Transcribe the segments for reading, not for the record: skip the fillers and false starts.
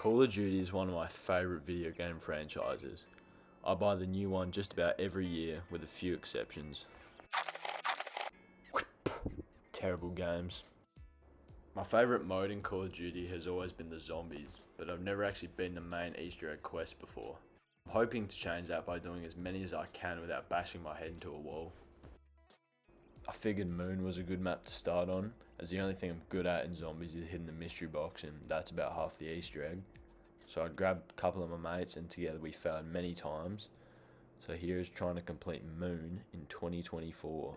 Call of Duty is one of my favourite video game franchises. I buy the new one just about every year, with a few exceptions. Terrible games. My favourite mode in Call of Duty has always been the zombies, but I've never actually been the main Easter egg quest before. I'm hoping to change that by doing as many as I can without bashing my head into a wall. I figured Moon was a good map to start on, as the only thing I'm good at in zombies is hitting the mystery box, and that's about half the Easter egg. So I grabbed a couple of my mates and together we failed many times. So here's trying to complete Moon in 2024.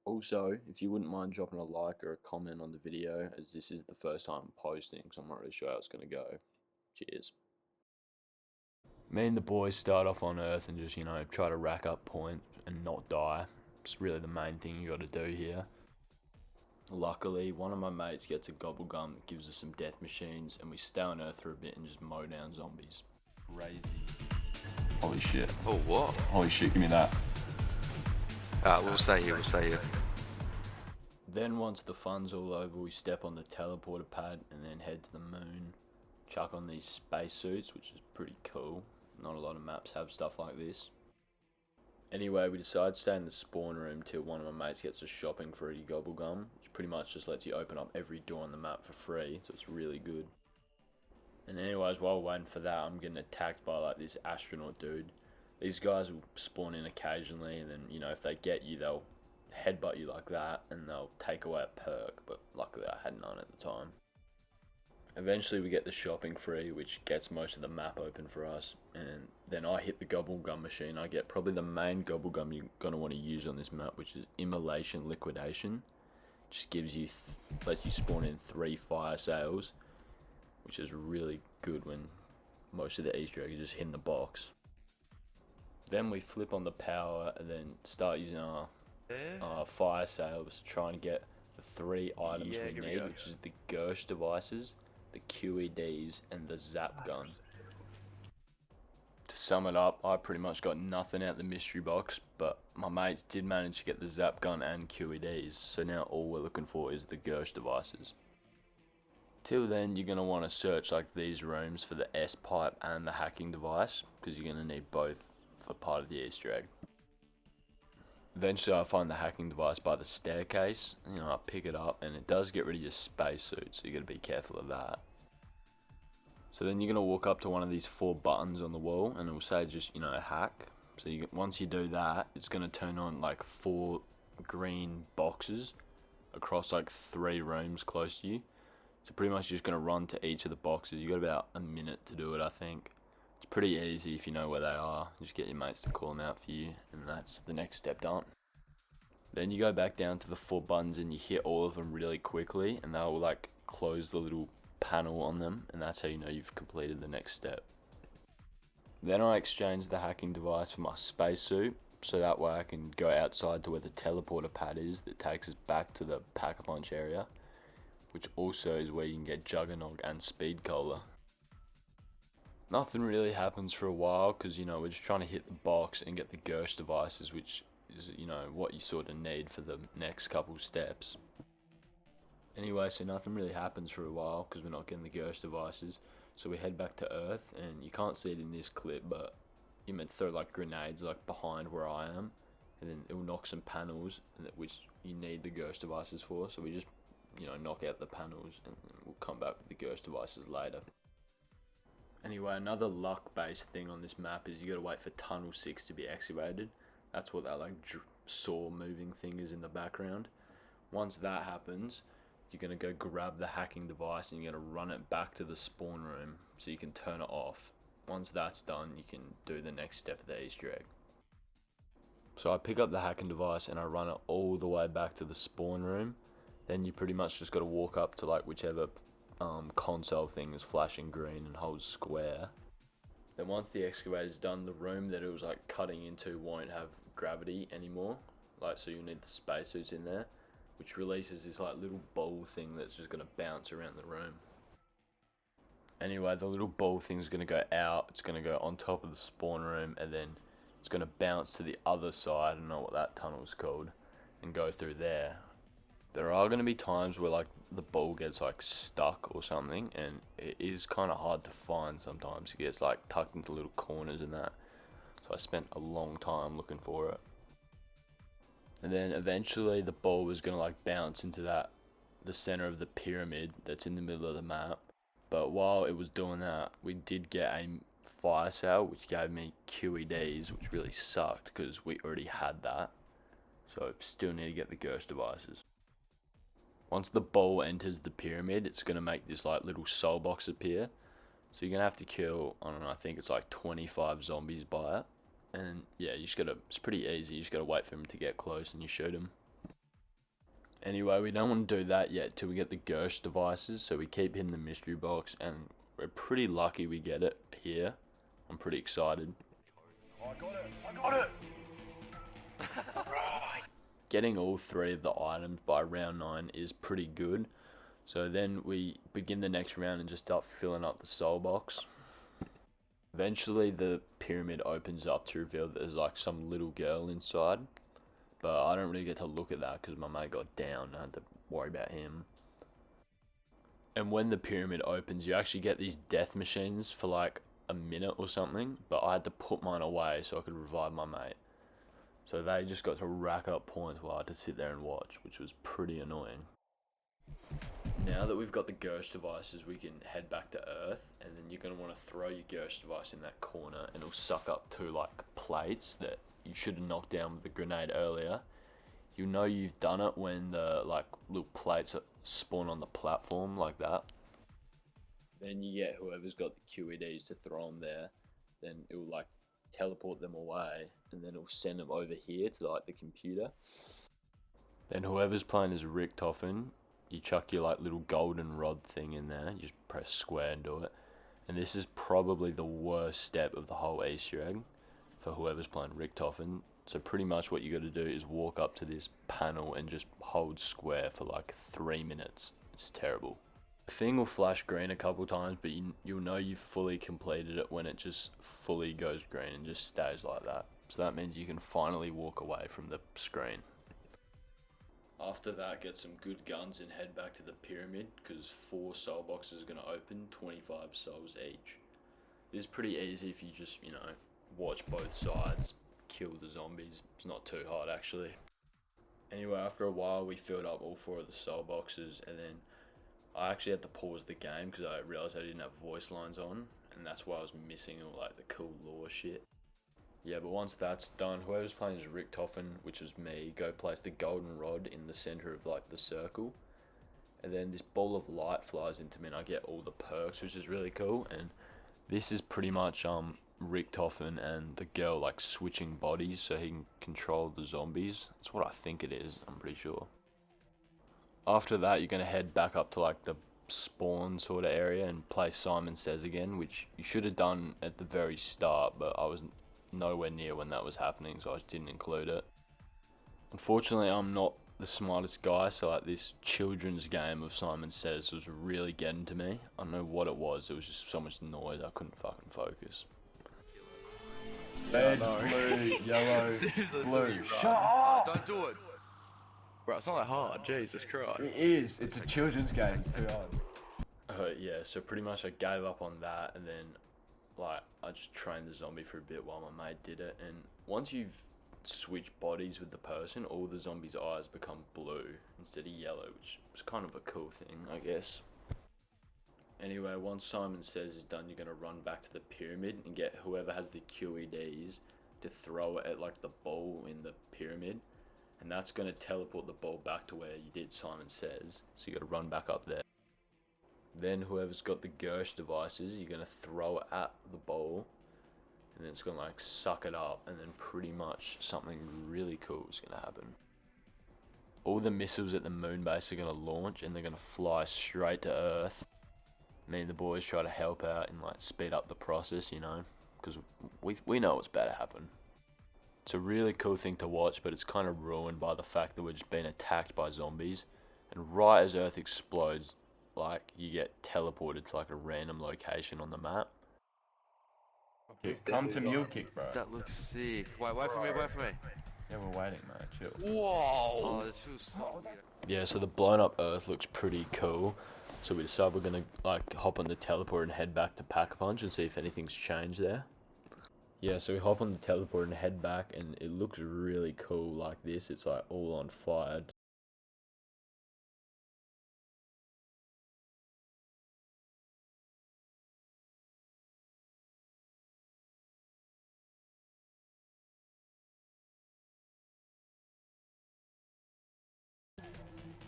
Also, if you wouldn't mind dropping a like or a comment on the video, as this is the first time I'm posting, so I'm not really sure how it's going to go. Cheers. Me and the boys start off on Earth and just, try to rack up points and not die. It's really the main thing you got to do here. Luckily, one of my mates gets a gobble gum that gives us some death machines, and we stay on Earth for a bit and just mow down zombies. Crazy. Holy shit. Oh, what? Holy shit, give me that. We'll stay here. Then once the fun's all over, we step on the teleporter pad and then head to the moon. Chuck on these spacesuits, which is pretty cool. Not a lot of maps have stuff like this. Anyway, we decide to stay in the spawn room till one of my mates gets a shopping free gobble gum, which pretty much just lets you open up every door on the map for free, so it's really good. And anyways, while we're waiting for that, I'm getting attacked by like this astronaut dude. These guys will spawn in occasionally, and then, if they get you, they'll headbutt you like that, and they'll take away a perk, but luckily I had none at the time. Eventually we get the shopping free, which gets most of the map open for us, and then I hit the gobble gum machine. I get probably the main gobble gum you're going to want to use on this map, which is Immolation Liquidation. Just gives you, lets you spawn in 3 fire sales, which is really good when most of the Easter eggs are just hitting the box. Then we flip on the power and then start using our fire sales to try and get the 3 items we need, which is the Gersh devices, the QEDs, and the Zap gun. To sum it up, I pretty much got nothing out the mystery box, but my mates did manage to get the Zap gun and QEDs, so now all we're looking for is the Gersh devices. Till then, you're going to want to search like these rooms for the S-pipe and the hacking device, because you're going to need both for part of the Easter egg. Eventually I find the hacking device by the staircase, I pick it up, and it does get rid of your spacesuit, so you got to be careful of that. So then you're going to walk up to one of these 4 buttons on the wall, and it will say just, hack. So once you do that, it's going to turn on like 4 green boxes across like 3 rooms close to you. So pretty much you're just going to run to each of the boxes. You got about a minute to do it, I think. It's pretty easy if you know where they are. Just get your mates to call them out for you, and that's the next step done. Then you go back down to the 4 buttons and you hit all of them really quickly, and they'll like close the little panel on them, and that's how you know you've completed the next step. Then I exchange the hacking device for my spacesuit, so that way I can go outside to where the teleporter pad is that takes us back to the Pack-a-Punch area, which also is where you can get Juggernog and Speed Cola. Nothing really happens for a while because, we're just trying to hit the box and get the Gersh devices, which is, what you sort of need for the next couple steps. Anyway, so nothing really happens for a while because we're not getting the Gersh devices. So we head back to Earth, and you can't see it in this clip, but you meant throw like grenades like behind where I am, and then it will knock some panels, which you need the Gersh devices for. So we just, knock out the panels, and we'll come back with the Gersh devices later. Anyway, another luck-based thing on this map is you gotta wait for Tunnel 6 to be excavated. That's what that saw moving thing is in the background. Once that happens, you're gonna go grab the hacking device and you're gonna run it back to the spawn room so you can turn it off. Once that's done, you can do the next step of the Easter egg. So I pick up the hacking device and I run it all the way back to the spawn room. Then you pretty much just gotta walk up to like whichever console thing is flashing green and holds square. Then once the excavator's done, the room that it was like cutting into won't have gravity anymore, so you'll need the spacesuits in there, which releases this like little ball thing that's just gonna bounce around the room. Anyway, the little ball thing's gonna go out, it's gonna go on top of the spawn room, and then it's gonna bounce to the other side, I don't know what that tunnel's called, and go through there. There are going to be times where like the ball gets like stuck or something, and it is kind of hard to find sometimes. It gets like tucked into little corners and that. So I spent a long time looking for it. And then eventually the ball was going to like bounce into the center of the pyramid that's in the middle of the map. But while it was doing that, we did get a fire sale, which gave me QEDs, which really sucked because we already had that. So still need to get the Gersh devices. Once the ball enters the pyramid, it's going to make this like little soul box appear. So you're going to have to kill, I don't know, I think it's like 25 zombies by it. And yeah, you just gotta, it's pretty easy, you just gotta wait for him to get close and you shoot him. Anyway, we don't want to do that yet till we get the Gersh devices, so we keep hitting the mystery box, and we're pretty lucky we get it here. I'm pretty excited. I got it! Getting all 3 of the items by round 9 is pretty good. So then we begin the next round and just start filling up the soul box. Eventually the pyramid opens up to reveal that there's like some little girl inside. But I don't really get to look at that because my mate got down and I had to worry about him. And when the pyramid opens, you actually get these death machines for like a minute or something. But I had to put mine away so I could revive my mate. So they just got to rack up points while I had to sit there and watch, which was pretty annoying. Now that we've got the Gersh devices, we can head back to Earth, and then you're going to want to throw your Gersh device in that corner, and it'll suck up 2 like plates that you should have knocked down with the grenade earlier. You know you've done it when the like little plates spawn on the platform like that. Then you get whoever's got the QEDs to throw them there, then it will like teleport them away, and then it'll send them over here to like the computer. Then whoever's playing as Richtofen, you chuck your like little golden rod thing in there, you just press square and do it. And this is probably the worst step of the whole Easter egg for whoever's playing Richtofen. So pretty much what you got to do is walk up to this panel and just hold square for like 3 minutes. It's terrible. The thing will flash green a couple times, but you'll know you've fully completed it when it just fully goes green and just stays like that. So that means you can finally walk away from the screen. After that, get some good guns and head back to the pyramid, because 4 soul boxes are going to open, 25 souls each. This is pretty easy if you just, you know, watch both sides, kill the zombies. It's not too hard actually. Anyway, after a while we filled up all 4 of the soul boxes, and then I actually had to pause the game because I realised I didn't have voice lines on, and that's why I was missing all like the cool lore shit. Yeah, but once that's done, whoever's playing as Richtofen, which was me, go place the golden rod in the center of like the circle. And then this ball of light flies into me and I get all the perks, which is really cool. And this is pretty much Richtofen and the girl like switching bodies so he can control the zombies. That's what I think it is, I'm pretty sure. After that, you're going to head back up to like the spawn sort of area and play Simon Says again, which you should have done at the very start, but I was nowhere near when that was happening, so I just didn't include it. Unfortunately, I'm not the smartest guy, so like this children's game of Simon Says was really getting to me. I don't know what it was just so much noise I couldn't fucking focus. Red, blue, yellow, blue. Shut up! Don't do it. Bro, it's not that hard, Jesus Christ. It is. It's a children's game. It's too hard. Yeah, so pretty much I gave up on that, and then like I just trained the zombie for a bit while my mate did it. And once you've switched bodies with the person, all the zombies' eyes become blue instead of yellow, which is kind of a cool thing, I guess. Anyway, once Simon Says is done, you're going to run back to the pyramid and get whoever has the QEDs to throw it at like the ball in the pyramid. And that's going to teleport the ball back to where you did Simon Says. So you got to run back up there. Then whoever's got the Gersh devices, you're going to throw it at the ball. And then it's going to like suck it up. And then pretty much something really cool is going to happen. All the missiles at the moon base are going to launch and they're going to fly straight to Earth. Me and the boys try to help out and like speed up the process, you know. Because we know what's about to happen. It's a really cool thing to watch, but it's kind of ruined by the fact that we're just being attacked by zombies. And right as Earth explodes, like, you get teleported to like a random location on the map. Come to mule kick, bro. That looks sick. Wait for me. Yeah, we're waiting, mate. Chill. Whoa! Oh, this feels so weird. Yeah, so the blown up Earth looks pretty cool. So we decided we're gonna like hop on the teleport and head back to Pack-a-Punch and see if anything's changed there. Yeah, so we hop on the teleport and head back, and it looks really cool like this. It's like all on fire.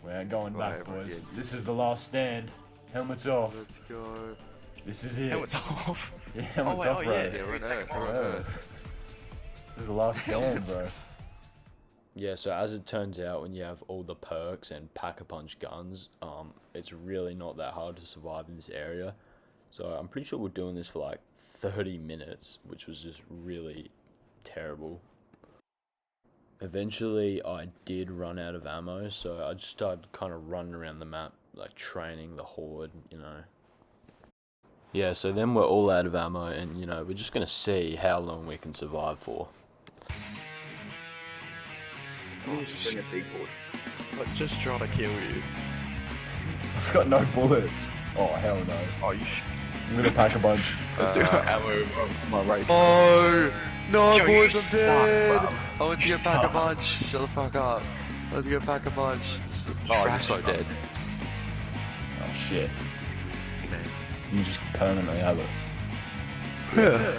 We're going Right, back, right, boys. yeah. This is the last stand. Helmets off. Let's go. This is it. Helmets off. Yeah, helmets wait, off, oh, bro. yeah. Yeah, we're on Earth. We're on Bro. Earth. This is the last stand, bro. Yeah, so as it turns out, when you have all the perks and Pack-a-Punch guns, it's really not that hard to survive in this area. So I'm pretty sure we're doing this for like 30 minutes, which was just really terrible. Eventually, I did run out of ammo, so I just started kind of running around the map, like training the horde, you know. Yeah, so then we're all out of ammo, and you know, we're just gonna see how long we can survive for. Bring a big board. Like, just trying to kill you. I've got no bullets. Oh, hell no. Oh, you I'm gonna pack a bunch. ammo from my race. Oh! No, Joe, boys, you I'm suck, dead! bro. I went to You get Pack a suck. Punch. Shut the fuck up. Let's go Pack a Punch. Oh, you're so dead. Oh, shit. You just permanently have it. Yeah. That's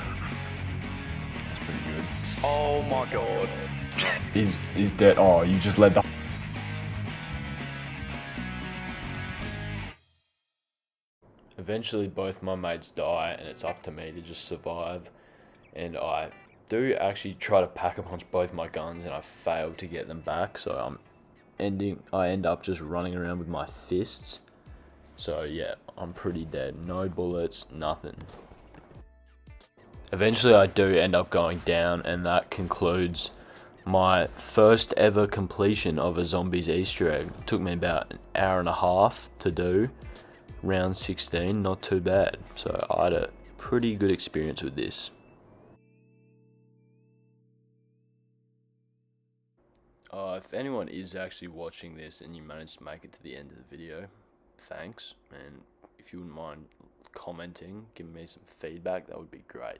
pretty good. Oh my god. He's dead. Oh, you just led the... Eventually, both my mates die, and it's up to me to just survive. And I do actually try to Pack-a-Punch both my guns, and I fail to get them back. So I end up just running around with my fists. So yeah, I'm pretty dead. No bullets, nothing. Eventually, I do end up going down, and that concludes my first ever completion of a Zombies Easter egg. It took me about an hour and a half to do. Round 16, not too bad. So I had a pretty good experience with this. If anyone is actually watching this and you managed to make it to the end of the video, thanks. And if you wouldn't mind commenting, giving me some feedback, that would be great.